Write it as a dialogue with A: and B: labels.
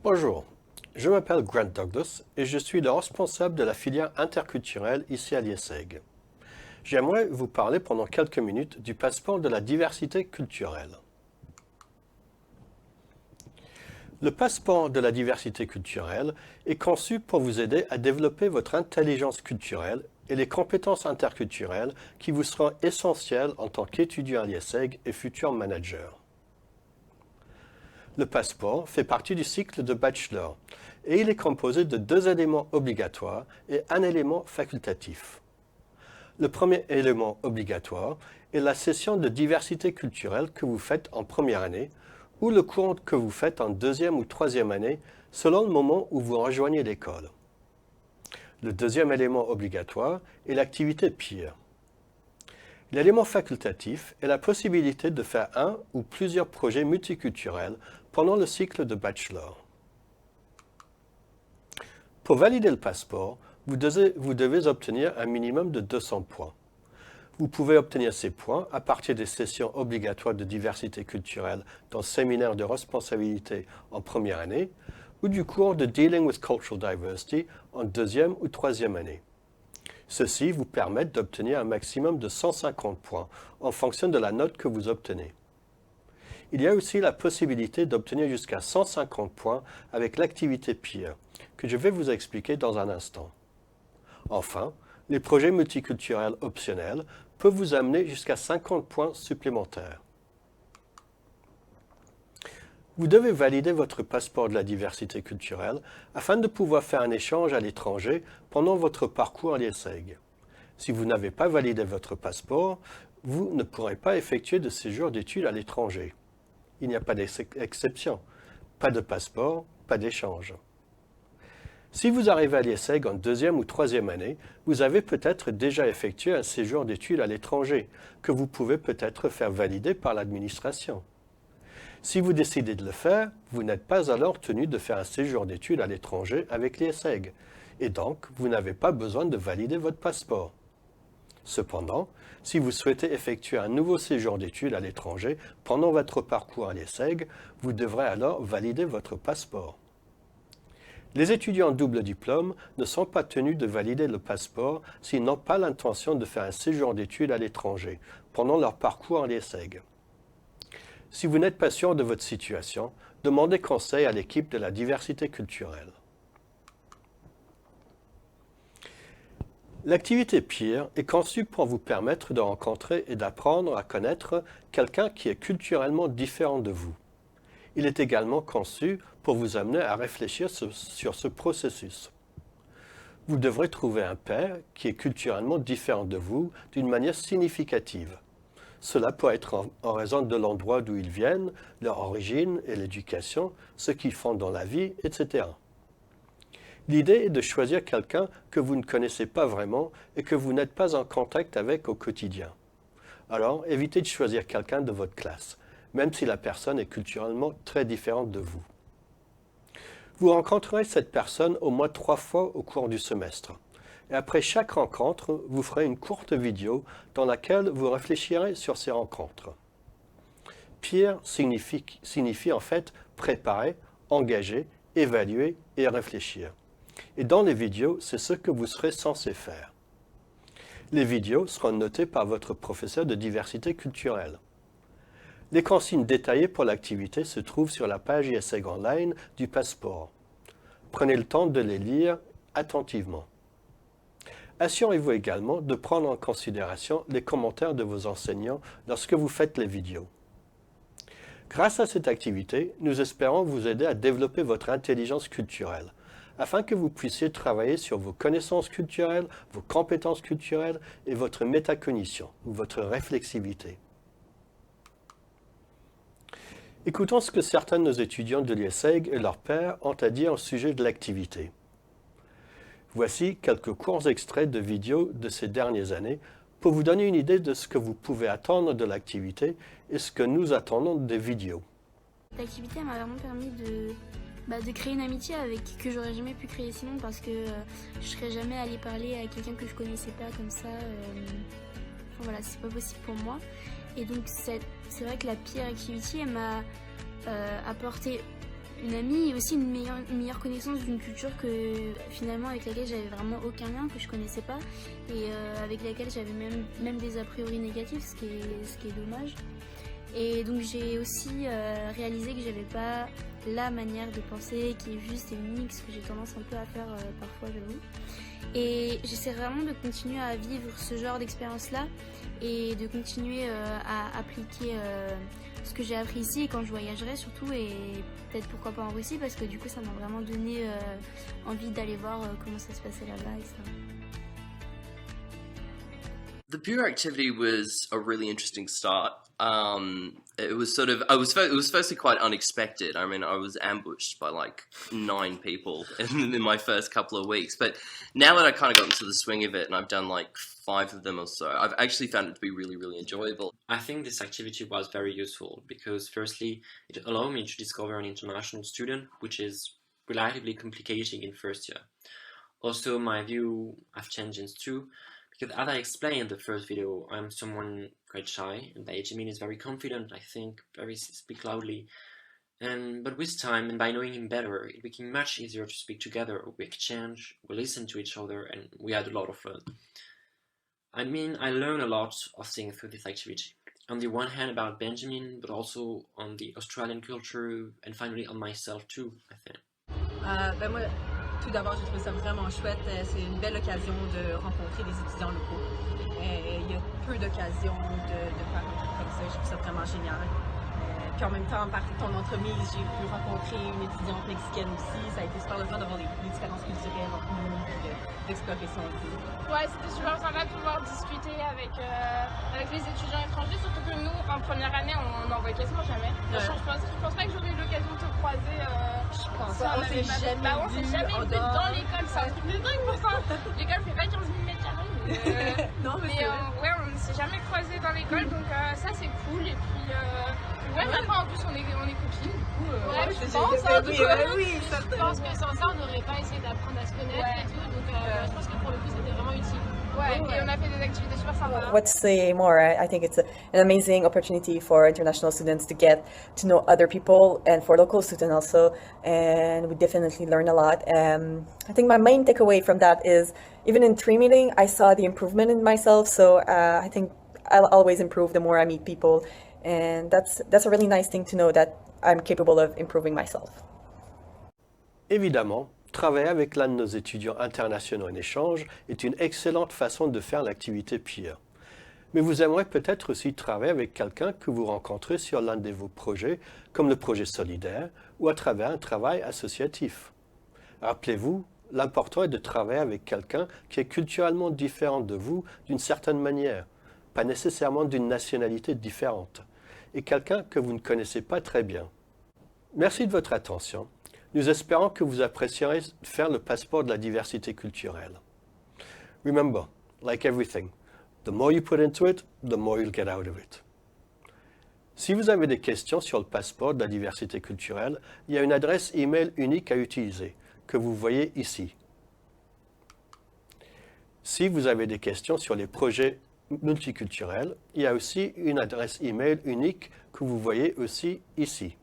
A: Bonjour, je m'appelle Grant Douglas et je suis le responsable de la filière interculturelle ici à l'IESEG. J'aimerais vous parler pendant quelques minutes du passeport de la diversité culturelle. Le passeport de la diversité culturelle est conçu pour vous aider à développer votre intelligence culturelle et les compétences interculturelles qui vous seront essentielles en tant qu'étudiant à l'IESEG et futur manager. Le passeport fait partie du cycle de bachelor et il est composé de 2 éléments obligatoires et un élément facultatif. Le premier élément obligatoire est la session de diversité culturelle que vous faites en première année ou le cours que vous faites en deuxième ou troisième année selon le moment où vous rejoignez l'école. Le deuxième élément obligatoire est l'activité peer. L'élément facultatif est la possibilité de faire un ou plusieurs projets multiculturels pendant le cycle de bachelor. Pour valider le passeport, vous devez obtenir un minimum de 200 points. Vous pouvez obtenir ces points à partir des sessions obligatoires de diversité culturelle dans le séminaire de responsabilité en première année ou du cours de Dealing with Cultural Diversity en deuxième ou troisième année. Ceux-ci vous permettent d'obtenir un maximum de 150 points en fonction de la note que vous obtenez. Il y a aussi la possibilité d'obtenir jusqu'à 150 points avec l'activité peer, que je vais vous expliquer dans un instant. Enfin, les projets multiculturels optionnels peuvent vous amener jusqu'à 50 points supplémentaires. Vous devez valider votre passeport de la diversité culturelle afin de pouvoir faire un échange à l'étranger pendant votre parcours à l'IESEG. Si vous n'avez pas validé votre passeport, vous ne pourrez pas effectuer de séjour d'études à l'étranger. Il n'y a pas d'exception. Pas de passeport, pas d'échange. Si vous arrivez à l'IESEG en deuxième ou troisième année, vous avez peut-être déjà effectué un séjour d'études à l'étranger, que vous pouvez peut-être faire valider par l'administration. Si vous décidez de le faire, vous n'êtes pas alors tenu de faire un séjour d'études à l'étranger avec l'IESEG, et donc vous n'avez pas besoin de valider votre passeport. Cependant, si vous souhaitez effectuer un nouveau séjour d'études à l'étranger pendant votre parcours à l'IESEG, vous devrez alors valider votre passeport. Les étudiants double diplôme ne sont pas tenus de valider le passeport s'ils n'ont pas l'intention de faire un séjour d'études à l'étranger pendant leur parcours à l'IESEG. Si vous n'êtes pas sûr de votre situation, demandez conseil à l'équipe de la diversité culturelle. L'activité peer est conçue pour vous permettre de rencontrer et d'apprendre à connaître quelqu'un qui est culturellement différent de vous. Il est également conçu pour vous amener à réfléchir sur ce processus. Vous devrez trouver un pair qui est culturellement différent de vous d'une manière significative. Cela peut être en raison de l'endroit d'où ils viennent, leur origine et l'éducation, ce qu'ils font dans la vie, etc. L'idée est de choisir quelqu'un que vous ne connaissez pas vraiment et que vous n'êtes pas en contact avec au quotidien. Alors, évitez de choisir quelqu'un de votre classe, même si la personne est culturellement très différente de vous. Vous rencontrerez cette personne au moins 3 fois au cours du semestre. Et après chaque rencontre, vous ferez une courte vidéo dans laquelle vous réfléchirez sur ces rencontres. Peer signifie en fait préparer, engager, évaluer et réfléchir. Et dans les vidéos, c'est ce que vous serez censé faire. Les vidéos seront notées par votre professeur de diversité culturelle. Les consignes détaillées pour l'activité se trouvent sur la page IESEG Online du passeport. Prenez le temps de les lire attentivement. Assurez-vous également de prendre en considération les commentaires de vos enseignants lorsque vous faites les vidéos. Grâce à cette activité, nous espérons vous aider à développer votre intelligence culturelle, afin que vous puissiez travailler sur vos connaissances culturelles, vos compétences culturelles et votre métacognition, ou votre réflexivité. Écoutons ce que certains de nos étudiants de l'IESEG et leurs pairs ont à dire au sujet de l'activité. Voici quelques courts extraits de vidéos de ces dernières années pour vous donner une idée de ce que vous pouvez attendre de l'activité et ce que nous attendons des vidéos.
B: L'activité m'a vraiment permis de créer une amitié que j'aurais jamais pu créer sinon parce que je serais jamais allée parler à quelqu'un que je connaissais pas comme ça. Voilà, c'est pas possible pour moi. Et donc c'est vrai que la peer activity elle m'a apporté une amie et aussi une meilleure connaissance d'une culture que finalement avec laquelle j'avais vraiment aucun lien, que je connaissais pas et avec laquelle j'avais même des a priori négatifs, ce qui est dommage. Et donc j'ai aussi réalisé que j'avais pas la manière de penser qui est juste et unique, ce que j'ai tendance un peu à faire parfois, j'avoue. Et j'essaie vraiment de continuer à vivre ce genre d'expérience-là et de continuer à appliquer ce que j'ai appris ici et quand je voyagerai surtout, et peut-être pourquoi pas en Russie, parce que du coup ça m'a vraiment donné envie d'aller voir comment ça se passait là-bas, etc.
C: The Pure activity was a really interesting start. It was sort of, it was firstly quite unexpected. I mean, I was ambushed by like 9 people in my first couple of weeks. But now that I kind of got into the swing of it and I've done like 5 of them or so, I've actually found it to be really, really enjoyable.
D: I think this activity was very useful because firstly, it allowed me to discover an international student, which is relatively complicating in first year. Also, my view have changed since too. Because as I explained in the first video, I'm someone quite shy, and Benjamin is very confident, I think, very speak loudly. But with time, and by knowing him better, it became much easier to speak together. We exchange, we listen to each other, and we had a lot of fun. I mean, I learned a lot of things through this activity. On the one hand about Benjamin, but also on the Australian culture, and finally on myself too, I think.
E: Moi, tout d'abord, j'ai trouvé ça vraiment chouette. C'est une belle occasion de rencontrer des étudiants locaux. Il y a peu d'occasions de faire un truc comme ça. Je trouve ça vraiment génial. Puis en même temps, par ton entremise, j'ai pu rencontrer une étudiante mexicaine aussi. Ça a été super le fun d'avoir les différences culturelles entre nous, puis d'explorer son vie.
F: Ouais, c'était super sympa de pouvoir discuter avec les étudiants étrangers, surtout que nous, en première année, on n'en voit quasiment jamais.
E: Ouais.
F: Je pense pas que j'aurais eu l'occasion de te croiser.
E: Je pense
F: si
E: on s'est jamais
F: on s'est jamais vu dans l'école, c'est un truc de dingue pourtant. L'école fait pas 15 000 mètres carrés.
E: Non, mais
F: ouais, on ne s'est jamais croisés dans l'école, donc ça c'est cool. Et puis, ouais, maintenant en plus on est copines, du coup.
E: Ouais,
F: je pense, hein, du coup.
E: oui,
F: Je pense que sans ça on n'aurait pas essayé d'apprendre à se connaître et tout, donc je pense que pour le coup c'était vraiment utile. Ouais, et on a fait des activités super sympas.
G: What to say more? I think it's an amazing opportunity for international students to get to know other people and for local students also, and we definitely learn a lot. I think my main takeaway from that is even in tree meeting, I saw the improvement in myself, so I think I'll always improve the more I meet people, and that's a really nice thing to know that I'm capable of improving myself.
A: Évidemment, travailler avec l'un de nos étudiants internationaux en échange est une excellente façon de faire l'activité peer. Mais vous aimeriez peut-être aussi travailler avec quelqu'un que vous rencontrez sur l'un de vos projets, comme le projet solidaire ou à travers un travail associatif. Rappelez-vous, l'important est de travailler avec quelqu'un qui est culturellement différent de vous d'une certaine manière, pas nécessairement d'une nationalité différente, et quelqu'un que vous ne connaissez pas très bien. Merci de votre attention. Nous espérons que vous apprécierez faire le passeport de la diversité culturelle. Remember, like everything, the more you put into it, the more you'll get out of it. Si vous avez des questions sur le passeport de la diversité culturelle, il y a une adresse email unique à utiliser, que vous voyez ici. Si vous avez des questions sur les projets multiculturels, il y a aussi une adresse email unique que vous voyez aussi ici.